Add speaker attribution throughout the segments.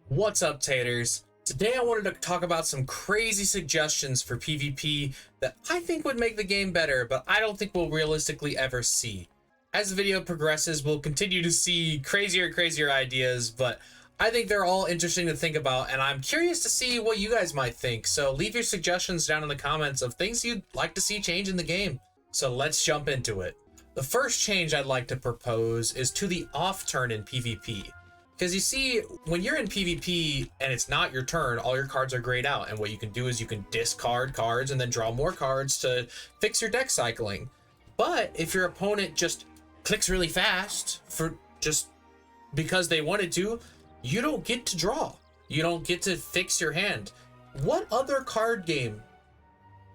Speaker 1: What's up, taters? Today I wanted to talk about some crazy suggestions for PvP that I think would make the game better, but I don't think we'll realistically ever see. As the video progresses, we'll continue to see crazier and crazier ideas, but I think they're all interesting to think about, and I'm curious to see what you guys might think. So leave your suggestions down in the comments of things you'd like to see change in the game. So let's jump into it. The first change I'd like to propose is to the off turn in PvP. Because you see, when you're in PvP and it's not your turn, all your cards are grayed out. And what you can do is you can discard cards and then draw more cards to fix your deck cycling. But if your opponent just clicks really fast for just because they wanted to, you don't get to draw. You don't get to fix your hand. What other card game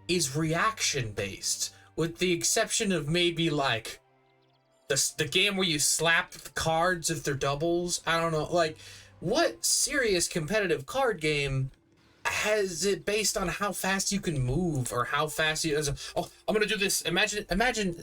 Speaker 1: is reaction based? With the exception of maybe like the game where you slap the cards if they're doubles. I don't know. Like, what serious competitive card game has it based on how fast you can move or how fast you... Oh, I'm gonna do this. Imagine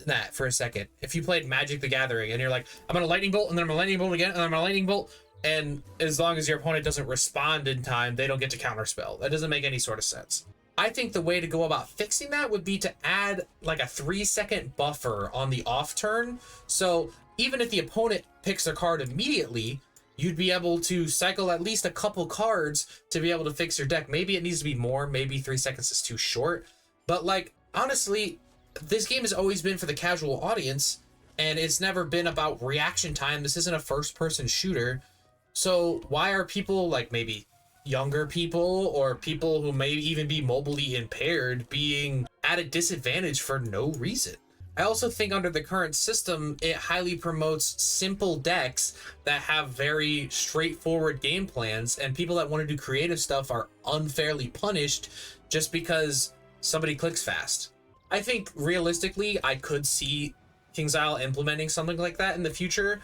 Speaker 1: that for a second. If you played Magic the Gathering and you're like, I'm gonna lightning bolt and then I'm gonna lightning bolt again and I'm gonna lightning bolt, and as long as your opponent doesn't respond in time, they don't get to counterspell. That doesn't make any sort of sense. I think the way to go about fixing that would be to add like a 3-second buffer on the off turn. So even if the opponent picks their card immediately, you'd be able to cycle at least a couple cards to be able to fix your deck. Maybe it needs to be more, maybe 3 seconds is too short. But like, honestly, this game has always been for the casual audience and it's never been about reaction time. This isn't a first-person shooter. So why are people like maybe younger people or people who may even be mobilely impaired being at a disadvantage for no reason? I also think under the current system, it highly promotes simple decks that have very straightforward game plans, and people that want to do creative stuff are unfairly punished just because somebody clicks fast. I think realistically, I could see King's Isle implementing something like that in the future.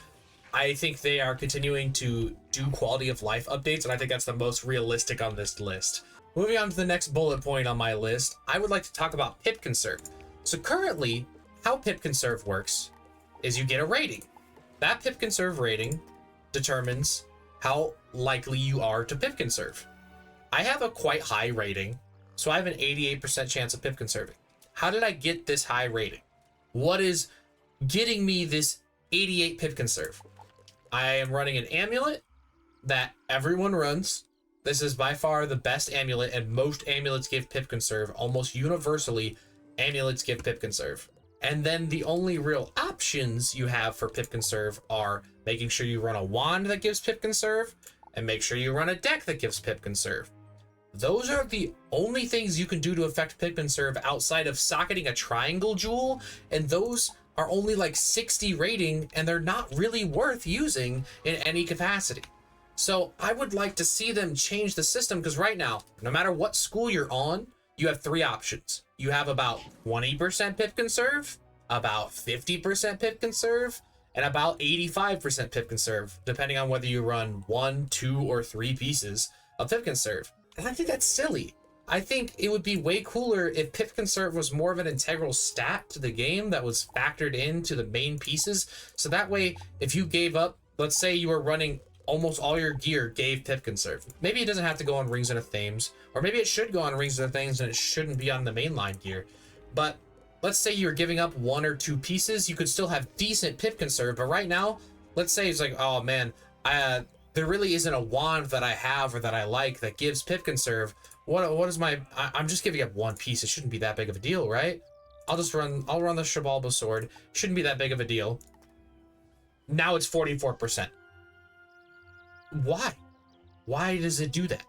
Speaker 1: I think they are continuing to do quality of life updates, and I think that's the most realistic on this list. Moving on to the next bullet point on my list, I would like to talk about pip conserve. So currently, how pip conserve works is you get a rating. That pip conserve rating determines how likely you are to pip conserve. I have a quite high rating, so I have an 88% chance of pip conserving. How did I get this high rating? What is getting me this 88 pip conserve? I am running an amulet that everyone runs. This is by far the best amulet, and most amulets give pip conserve. Almost universally, amulets give pip conserve. And then the only real options you have for pip conserve are making sure you run a wand that gives pip conserve and make sure you run a deck that gives pip conserve. Those are the only things you can do to affect pip conserve outside of socketing a triangle jewel, and those are only like 60 rating, and they're not really worth using in any capacity. So I would like to see them change the system, because right now, no matter what school you're on, you have 3 options. You have about 20% pip conserve, about 50% pip conserve, and about 85% pip conserve, depending on whether you run 1, 2, or 3 pieces of pip conserve. And I think that's silly. I think it would be way cooler if pip conserve was more of an integral stat to the game that was factored into the main pieces. So that way, if you gave up, let's say you were running almost all your gear gave pip conserve. Maybe it doesn't have to go on Rings and Themes, or maybe it should go on Rings and Themes and it shouldn't be on the mainline gear. But let's say you're giving up 1 or 2 pieces, you could still have decent pip conserve. But right now, let's say it's like, oh man, there really isn't a wand that I have or that I like that gives pip conserve. What is my... I'm just giving up 1 piece. It shouldn't be that big of a deal, right? I'll run the Shabalba sword. Shouldn't be that big of a deal. Now it's 44%. Why? Why does it do that?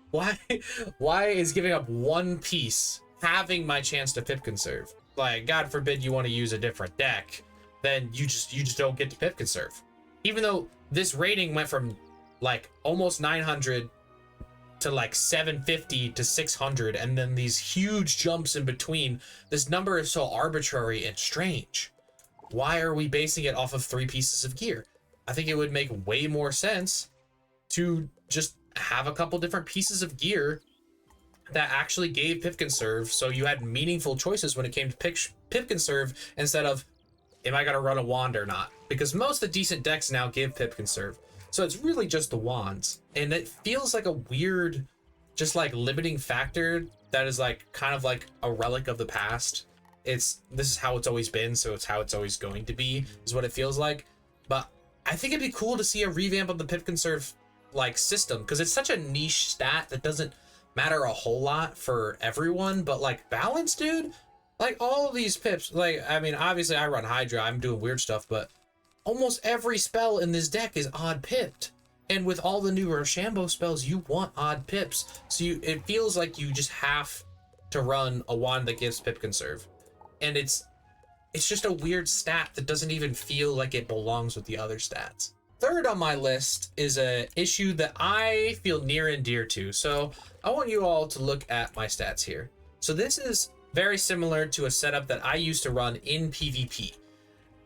Speaker 1: Why is giving up 1 piece having my chance to pip conserve? Like, God forbid you want to use a different deck, then you just don't get to pip conserve. Even though this rating went from like almost 900 to like 750 to 600, and then these huge jumps in between, this number is so arbitrary and strange. Why are we basing it off of 3 pieces of gear? I think it would make way more sense to just have a couple different pieces of gear that actually gave pip conserve, so you had meaningful choices when it came to pip conserve, instead of, am I gonna run a wand or not? Because most of the decent decks now give pip conserve. So it's really just the wands. And it feels like a weird, just like limiting factor that is like kind of like a relic of the past. This is how it's always been, so it's how it's always going to be, is what it feels like. But I think it'd be cool to see a revamp of the pip conserve like system, because it's such a niche stat that doesn't matter a whole lot for everyone. But like balance, dude, like all of these pips, like, I mean, obviously I run Hydra, I'm doing weird stuff, but almost every spell in this deck is odd pipped. And with all the new Rochambeau spells, you want odd pips. So it feels like you just have to run a wand that gives pip conserve. And it's just a weird stat that doesn't even feel like it belongs with the other stats. Third on my list is an issue that I feel near and dear to. So I want you all to look at my stats here. So this is very similar to a setup that I used to run in PvP.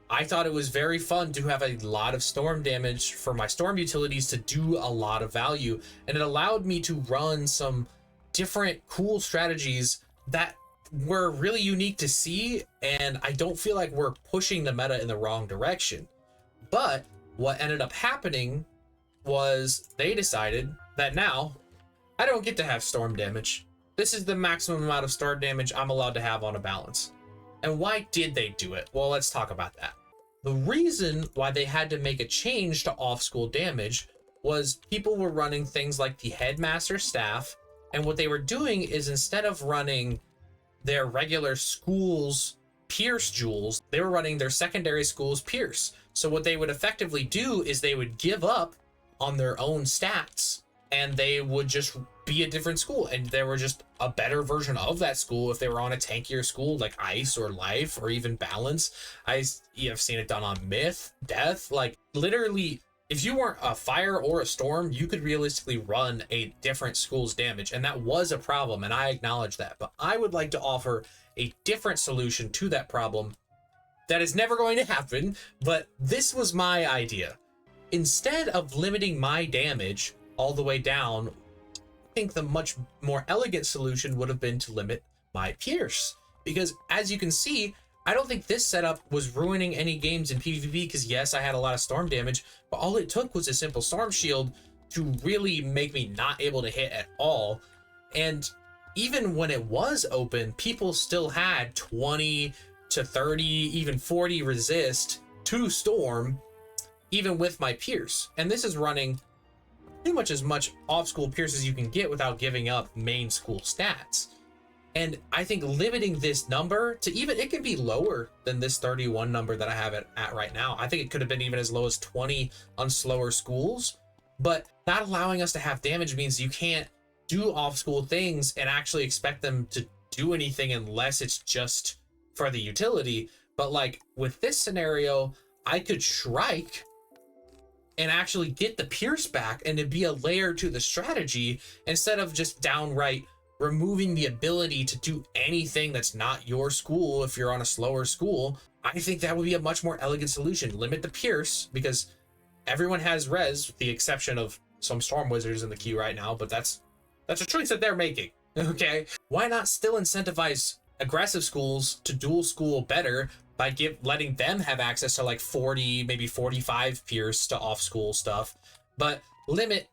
Speaker 1: I thought it was very fun to have a lot of storm damage for my storm utilities to do a lot of value. And it allowed me to run some different cool strategies that were really unique to see. And I don't feel like we're pushing the meta in the wrong direction. But what ended up happening was they decided that now I don't get to have storm damage. This is the maximum amount of storm damage I'm allowed to have on a balance. And why did they do it? Well, let's talk about that. The reason why they had to make a change to off-school damage was people were running things like the Headmaster staff, and what they were doing is instead of running their regular school's Pierce jewels, they were running their secondary school's Pierce. So what they would effectively do is they would give up on their own stats, and they would just be a different school, and they were just a better version of that school if they were on a tankier school like Ice or Life or even Balance. You have seen it done on Myth, Death. Like literally, if you weren't a Fire or a Storm, you could realistically run a different school's damage, and that was a problem, and I acknowledge that. But I would like to offer a different solution to that problem that is never going to happen, but this was my idea. Instead of limiting my damage all the way down, I think the much more elegant solution would have been to limit my Pierce. Because as you can see, I don't think this setup was ruining any games in PvP, because yes, I had a lot of storm damage, but all it took was a simple storm shield to really make me not able to hit at all. And even when it was open, people still had 20 to 30, even 40 resist to storm, even with my Pierce. And this is running pretty much as much off-school Pierce as you can get without giving up main school stats. And I think limiting this number to even, it can be lower than this 31 number that I have it at right now. I think it could have been even as low as 20 on slower schools, but not allowing us to have damage means you can't do off-school things and actually expect them to do anything unless it's just for the utility. But like with this scenario, I could Shrike and actually get the Pierce back, and it'd be a layer to the strategy instead of just downright removing the ability to do anything that's not your school if you're on a slower school. I think that would be a much more elegant solution. Limit the Pierce, because everyone has res, with the exception of some Storm Wizards in the queue right now, but that's a choice that they're making, okay? Why not still incentivize aggressive schools to dual school better by letting them have access to like 40, maybe 45 Pierce to off-school stuff, but limit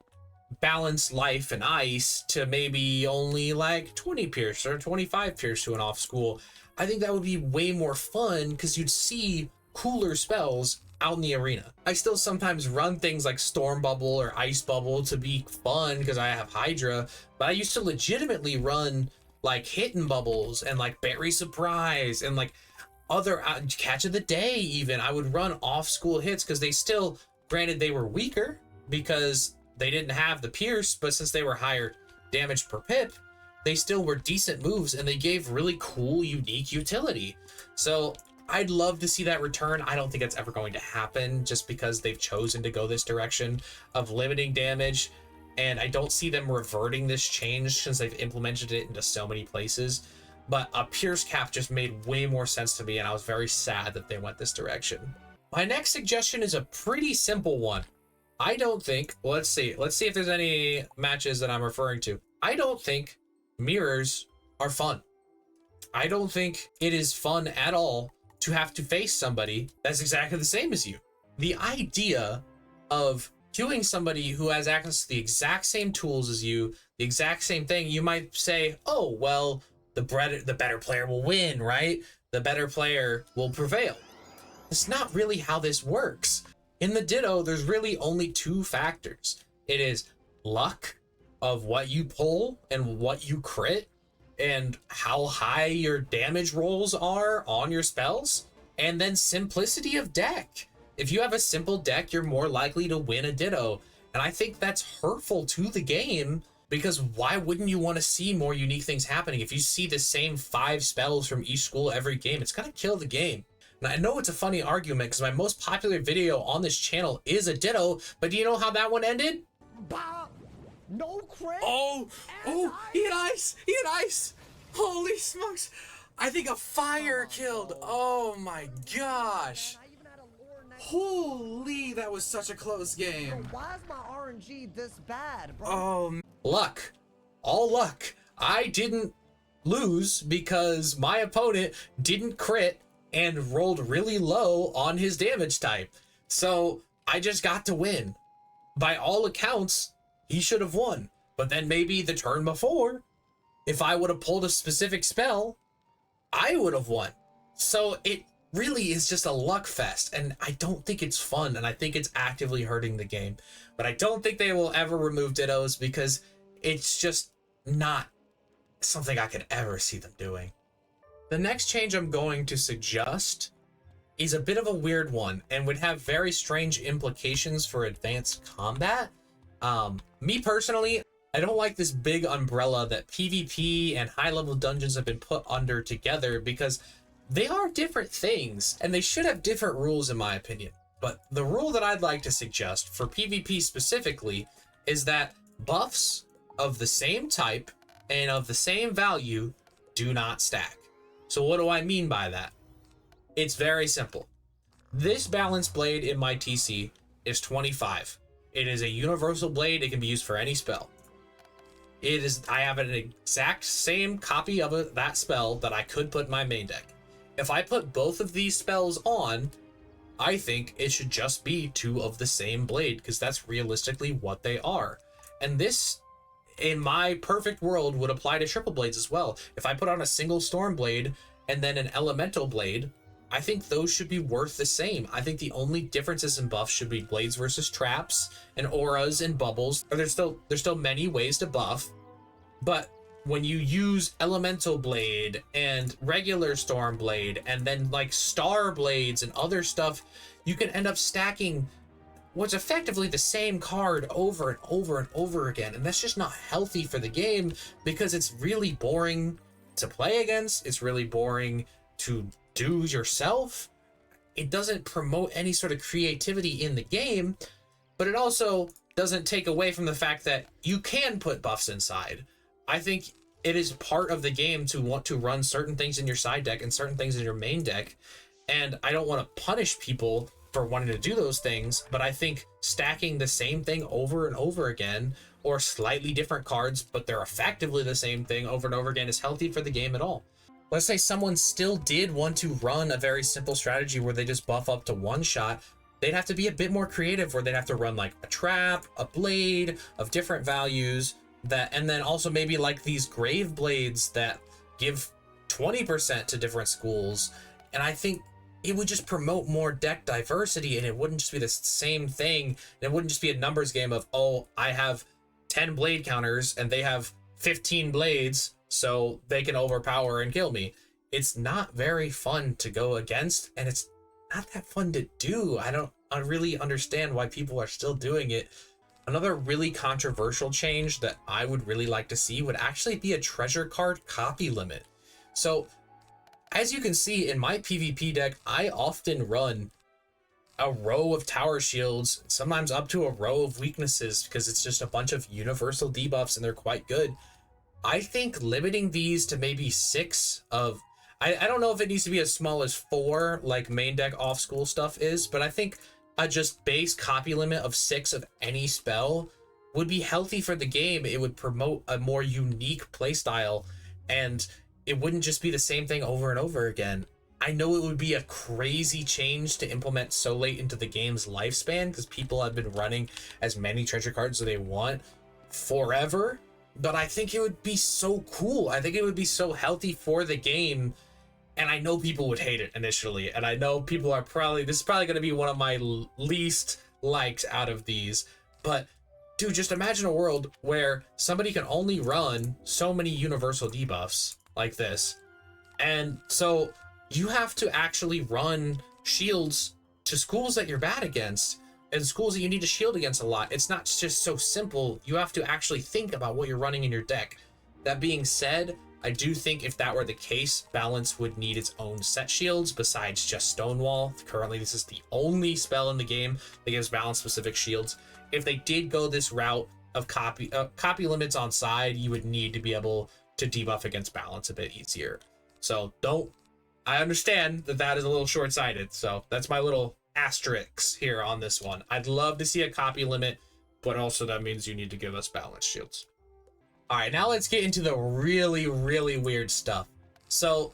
Speaker 1: Balance, Life, and Ice to maybe only like 20 Pierce or 25 Pierce to an off-school. I think that would be way more fun, because you'd see cooler spells out in the arena. I still sometimes run things like Storm Bubble or Ice Bubble to be fun because I have Hydra, but I used to legitimately run like Hidden Bubbles and like Berry Surprise and like other Catch of the Day. Even I would run off-school hits because they still, granted they were weaker because they didn't have the Pierce, but since they were higher damage per pip, they still were decent moves and they gave really cool, unique utility. So I'd love to see that return. I don't think it's ever going to happen just because they've chosen to go this direction of limiting damage. And I don't see them reverting this change since they've implemented it into so many places. But a Pierce cap just made way more sense to me, and I was very sad that they went this direction. My next suggestion is a pretty simple one. I don't think, well, let's see if there's any matches that I'm referring to. I don't think mirrors are fun. I don't think it is fun at all to have to face somebody that's exactly the same as you. The idea of queuing somebody who has access to the exact same tools as you, the exact same thing, you might say, oh, well, the better player will win, right? The better player will prevail. It's not really how this works. In the Ditto, there's really only two factors. It is luck of what you pull and what you crit and how high your damage rolls are on your spells, and then simplicity of deck. If you have a simple deck, you're more likely to win a Ditto. And I think that's hurtful to the game, because why wouldn't you want to see more unique things happening? If you see the same 5 spells from each school every game, it's going to kill the game. And I know it's a funny argument because my most popular video on this channel is a Ditto, but do you know how that one ended?
Speaker 2: Bah! No crit!
Speaker 1: Oh, he had ice! He had ice! Holy smokes! I think a fire killed. Oh my gosh! Holy, that was such a close game.
Speaker 2: Why is my RNG this bad, bro?
Speaker 1: Oh, luck. All luck. I didn't lose because my opponent didn't crit and rolled really low on his damage type. So I just got to win. By all accounts, he should have won. But then maybe the turn before, if I would have pulled a specific spell, I would have won. So it really is just a luck fest, and I don't think it's fun, and I think it's actively hurting the game. But I don't think they will ever remove Dittos because it's just not something I could ever see them doing. The next change I'm going to suggest is a bit of a weird one and would have very strange implications for advanced combat. Me personally, I don't like this big umbrella that PvP and high-level dungeons have been put under together, because they are different things and they should have different rules in my opinion. But the rule that I'd like to suggest for PvP specifically is that buffs of the same type and of the same value do not stack. So what do I mean by that? It's very simple. This balance blade in my TC is 25. It is a universal blade. It can be used for any spell. I have an exact same copy of that spell that I could put in my main deck. If I put both of these spells on, I think it should just be 2 of the same blade, because that's realistically what they are. And this, in my perfect world, would apply to triple blades as well. If I put on a single storm blade and then an elemental blade, I think those should be worth the same. I think the only differences in buffs should be blades versus traps and auras and bubbles. There's still many ways to buff, but when you use elemental blade and regular storm blade and then like star blades and other stuff, you can end up stacking what's effectively the same card over and over and over again. And that's just not healthy for the game, because it's really boring to play against. It's really boring to do yourself. It doesn't promote any sort of creativity in the game, but it also doesn't take away from the fact that you can put buffs inside. I think it is part of the game to want to run certain things in your side deck and certain things in your main deck. And I don't want to punish people for wanting to do those things, but I think stacking the same thing over and over again, or slightly different cards, but they're effectively the same thing over and over again, is healthy for the game at all. Let's say someone still did want to run a very simple strategy where they just buff up to one shot. They'd have to be a bit more creative, where they'd have to run like a trap, a blade of different values, and then also maybe like these grave blades that give 20% to different schools. And I think it would just promote more deck diversity, and it wouldn't just be the same thing. It wouldn't just be a numbers game of, oh, I have 10 blade counters and they have 15 blades, so they can overpower and kill me. It's not very fun to go against, and it's not that fun to do. I don't really understand why people are still doing it. Another really controversial change that I would really like to see would actually be a treasure card copy limit. So as you can see in my PvP deck, I often run a row of tower shields, sometimes up to a row of weaknesses, because it's just a bunch of universal debuffs and they're quite good. I think limiting these to maybe 6 of, I don't know if it needs to be as small as 4 like main deck off school stuff is, but I think a just base copy limit of 6 of any spell would be healthy for the game. It would promote a more unique playstyle, and it wouldn't just be the same thing over and over again. I know it would be a crazy change to implement so late into the game's lifespan because people have been running as many treasure cards as they want forever, but I think it would be so cool. I think it would be so healthy for the game, and I know people would hate it initially, and I know people are probably, this is probably going to be one of my least liked out of these, but dude, just imagine a world where somebody can only run so many universal debuffs like this, and so you have to actually run shields to schools that you're bad against and schools that you need to shield against a lot. It's not just so simple. You have to actually think about what you're running in your deck. That being said, I do think if that were the case, Balance would need its own set shields besides just Stonewall. Currently, this is the only spell in the game that gives Balance specific shields. If they did go this route of copy limits on side, you would need to be able to debuff against Balance a bit easier. So I understand that that is a little short-sighted, so that's my little asterisk here on this one. I'd love to see a copy limit, but also that means you need to give us balance shields. All right, now let's get into the really, really weird stuff. So,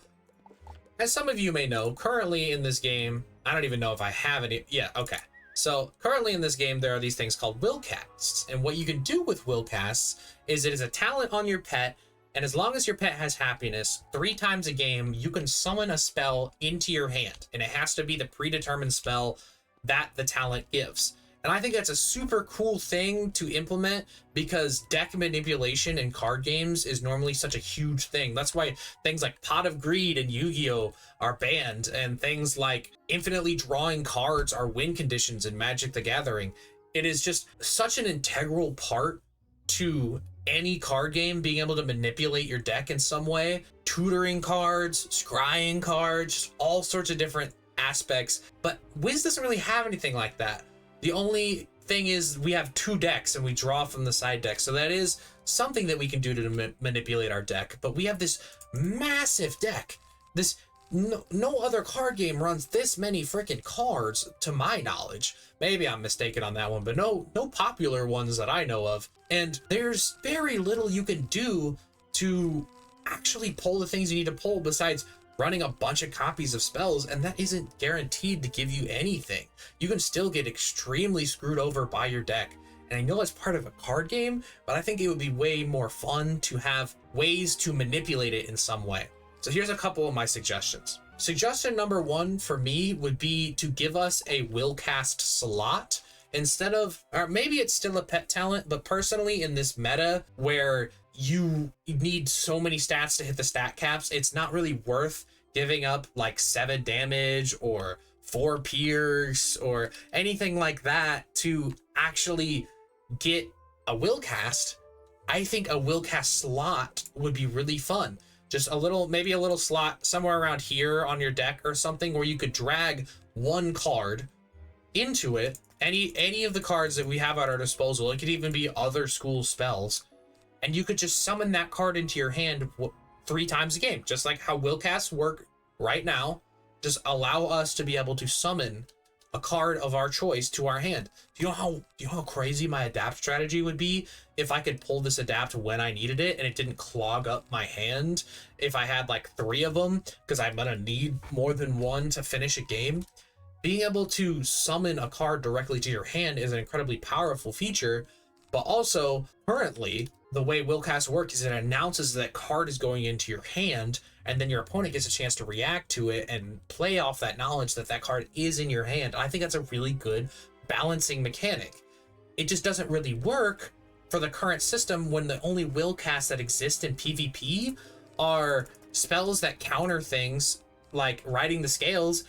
Speaker 1: as some of you may know, currently in this game, I don't even know if I have any. Yeah, okay. So, currently in this game, there are these things called will casts, and what you can do with will casts is it is a talent on your pet. And as long as your pet has happiness, 3 times a game, you can summon a spell into your hand. And it has to be the predetermined spell that the talent gives. And I think that's a super cool thing to implement because deck manipulation in card games is normally such a huge thing. That's why things like Pot of Greed and Yu-Gi-Oh! Are banned. And things like infinitely drawing cards are win conditions in Magic the Gathering. It is just such an integral part to any card game, being able to manipulate your deck in some way, tutoring cards, scrying cards, just all sorts of different aspects. But Wiz doesn't really have anything like that. The only thing is we have 2 decks and we draw from the side deck. So that is something that we can do to manipulate our deck. But we have this massive deck. No other card game runs this many freaking cards to my knowledge. Maybe I'm mistaken on that one, but no popular ones that I know of. And there's very little you can do to actually pull the things you need to pull besides running a bunch of copies of spells, and that isn't guaranteed to give you anything. You can still get extremely screwed over by your deck. And I know it's part of a card game, but I think it would be way more fun to have ways to manipulate it in some way. So here's a couple of my suggestions. Suggestion number 1 for me would be to give us a will cast slot instead of, or maybe it's still a pet talent, but personally in this meta where you need so many stats to hit the stat caps, it's not really worth giving up like 7 damage or 4 pierce or anything like that to actually get a will cast. I think a will cast slot would be really fun. Just maybe a little slot somewhere around here on your deck or something where you could drag 1 card into it. Any of the cards that we have at our disposal. It could even be other school spells. And you could just summon that card into your hand 3 times a game. Just like how will casts work right now. Just allow us to be able to summon a card of our choice to our hand. Do you know how crazy my adapt strategy would be if I could pull this adapt when I needed it and it didn't clog up my hand if I had like 3 of them, because I'm gonna need more than 1 to finish a game. Being able to summon a card directly to your hand is an incredibly powerful feature, but also currently the way will cast work is it announces that card is going into your hand, and then your opponent gets a chance to react to it and play off that knowledge that that card is in your hand. I think that's a really good balancing mechanic. It just doesn't really work for the current system when the only will casts that exist in PvP are spells that counter things like riding the scales.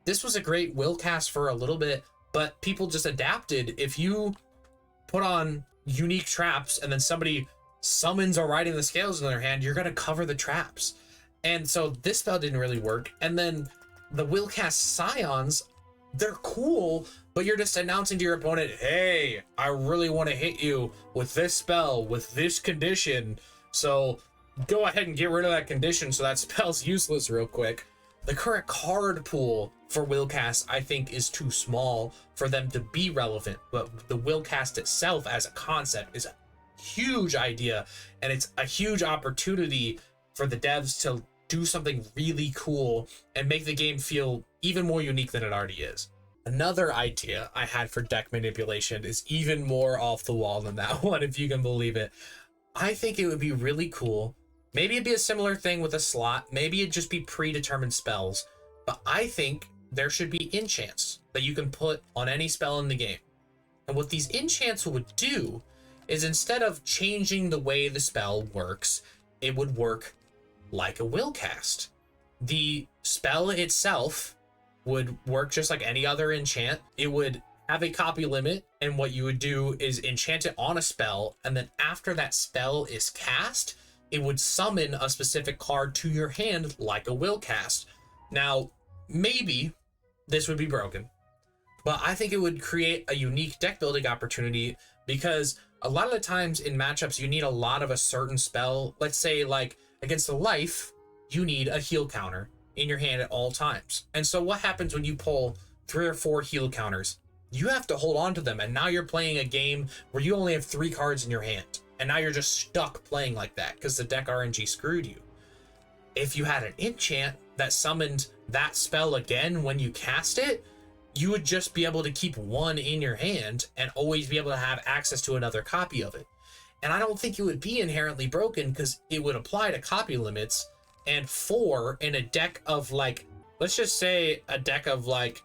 Speaker 1: This was a great will cast for a little bit, but people just adapted. If you put on unique traps and then somebody summons a riding the scales in their hand, you're going to cover the traps. And so this spell didn't really work. And then the will cast scions, they're cool, but you're just announcing to your opponent, hey, I really want to hit you with this spell, with this condition. So go ahead and get rid of that condition so that spell's useless real quick. The current card pool for will cast, I think, is too small for them to be relevant, but the will cast itself as a concept is a huge idea, and it's a huge opportunity for the devs to do something really cool and make the game feel even more unique than it already is. Another idea I had for deck manipulation is even more off the wall than that one, if you can believe it. I think it would be really cool. Maybe it'd be a similar thing with a slot. Maybe it'd just be predetermined spells. But I think there should be enchants that you can put on any spell in the game. And what these enchants would do is, instead of changing the way the spell works, it would work like a will cast. The spell itself would work just like any other enchant. It would have a copy limit, and what you would do is enchant it on a spell, and then after that spell is cast, it would summon a specific card to your hand like a will cast. Now, maybe this would be broken, but I think it would create a unique deck building opportunity, because a lot of the times in matchups you need a lot of a certain spell. Let's say like against the life, you need a heal counter in your hand at all times. And so what happens when you pull 3 or 4 heal counters? You have to hold on to them, and now you're playing a game where you only have 3 cards in your hand, and now you're just stuck playing like that because the deck RNG screwed you. If you had an enchant that summoned that spell again when you cast it, you would just be able to keep 1 in your hand and always be able to have access to another copy of it. And I don't think it would be inherently broken, because it would apply to copy limits, and 4 in a deck of like, let's just say a deck of like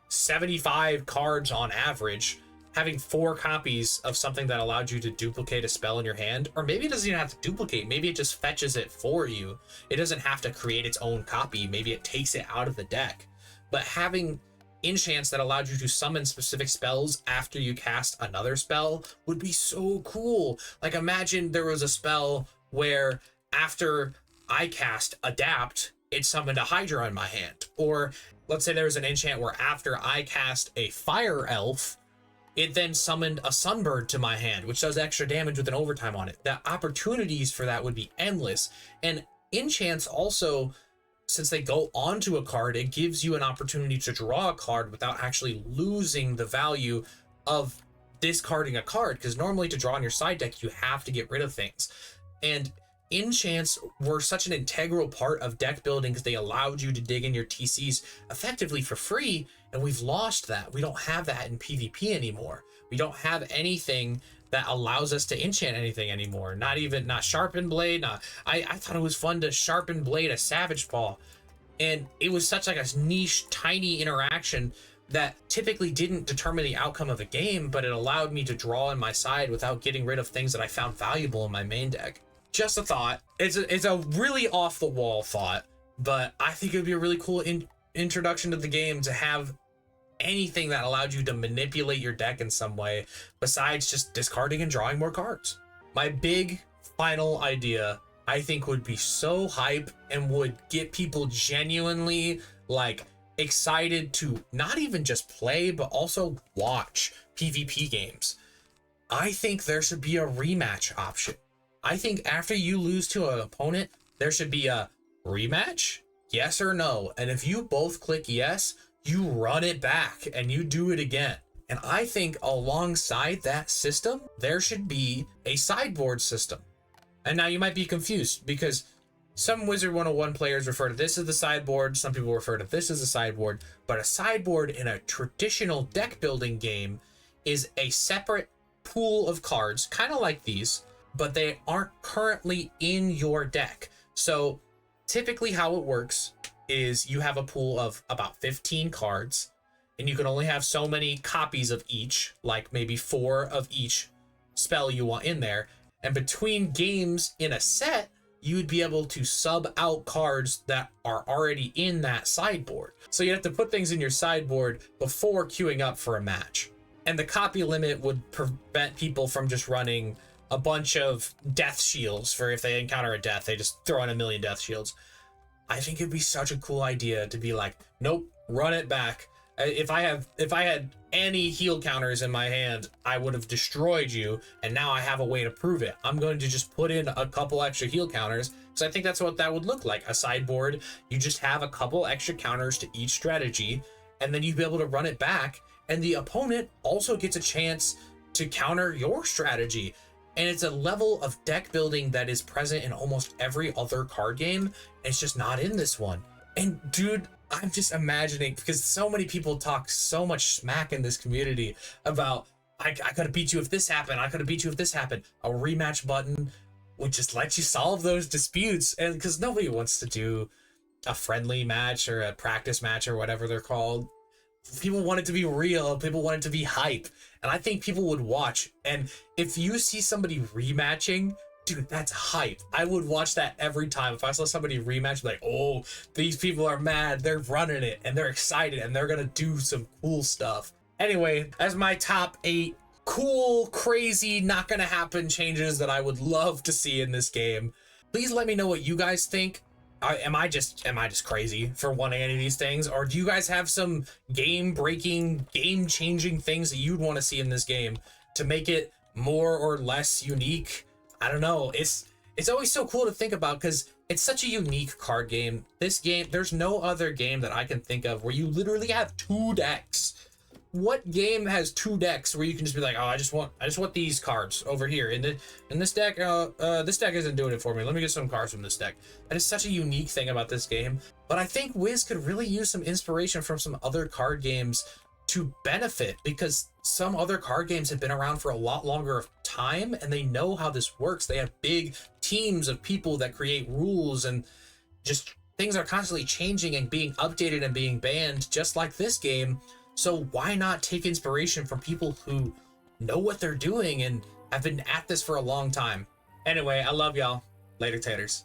Speaker 1: 75 cards on average, having 4 copies of something that allowed you to duplicate a spell in your hand, or maybe it doesn't even have to duplicate, maybe it just fetches it for you. It doesn't have to create its own copy, maybe it takes it out of the deck. But having enchants that allowed you to summon specific spells after you cast another spell would be so cool. Like, imagine there was a spell where after I cast Adapt, it summoned a Hydra in my hand. Or let's say there was an enchant where after I cast a Fire Elf, it then summoned a Sunbird to my hand, which does extra damage with an overtime on it. The opportunities for that would be endless. And enchants also, since they go onto a card, it gives you an opportunity to draw a card without actually losing the value of discarding a card, because normally to draw on your side deck, you have to get rid of things. And enchants were such an integral part of deck building because they allowed you to dig in your TCs effectively for free, and we've lost that. We don't have that in PvP anymore. We don't have anything that allows us to enchant anything anymore. Not Sharpen Blade. I thought it was fun to Sharpen Blade a Savage Paw, and it was such like a niche, tiny interaction that typically didn't determine the outcome of a game, but it allowed me to draw in my side without getting rid of things that I found valuable in my main deck. Just a thought. It's a really off the wall thought, but I think it would be a really cool introduction to the game to have anything that allowed you to manipulate your deck in some way besides just discarding and drawing more cards. My big final idea, I think, would be so hype and would get people genuinely like excited to not even just play but also watch PvP games. I think there should be a rematch option. I think after you lose to an opponent, there should be a rematch, yes or no. And if you both click yes, you run it back and you do it again. And I think alongside that system, there should be a sideboard system. And now you might be confused, because some Wizard101 players refer to this as the sideboard, some people refer to this as a sideboard, but a sideboard in a traditional deck building game is a separate pool of cards, kind of like these, but they aren't currently in your deck. So typically how it works is you have a pool of about 15 cards, and you can only have so many copies of each, like maybe 4 of each spell you want in there. And between games in a set, you would be able to sub out cards that are already in that sideboard. So you have to put things in your sideboard before queuing up for a match. And the copy limit would prevent people from just running a bunch of death shields for if they encounter a death, they just throw in a million death shields. I think it'd be such a cool idea to be like, nope, run it back. If I had any heal counters in my hand, I would have destroyed you, and now I have a way to prove it. I'm going to just put in a couple extra heal counters, because I think that's what that would look like. A sideboard, you just have a couple extra counters to each strategy, and then you'd be able to run it back, and the opponent also gets a chance to counter your strategy. And it's a level of deck building that is present in almost every other card game, and it's just not in this one. And dude, I'm just imagining, because so many people talk so much smack in this community about, I could have beat you if this happened, I could have beat you if this happened. A rematch button would just let you solve those disputes. And because nobody wants to do a friendly match or a practice match or whatever they're called. People want it to be real. People want it to be hype. And I think people would watch. And if you see somebody rematching, dude, that's hype. I would watch that every time. If I saw somebody rematch, like, oh, these people are mad. They're running it and they're excited and they're going to do some cool stuff. Anyway, as my top 8 cool, crazy, not going to happen changes that I would love to see in this game. Please let me know what you guys think. Am I just crazy for wanting any of these things, or do you guys have some game-breaking, game-changing things that you'd want to see in this game to make it more or less unique? I don't know. It's always so cool to think about because it's such a unique card game. This game, there's no other game that I can think of where you literally have 2 decks. What game has 2 decks where you can just be like, oh, I just want these cards over here in this deck. This deck isn't doing it for me. Let me get some cards from this deck. That is such a unique thing about this game. But I think Wiz could really use some inspiration from some other card games to benefit, because some other card games have been around for a lot longer of time and they know how this works. They have big teams of people that create rules, and just things are constantly changing and being updated and being banned, just like this game. So why not take inspiration from people who know what they're doing and have been at this for a long time? Anyway, I love y'all. Later, taters.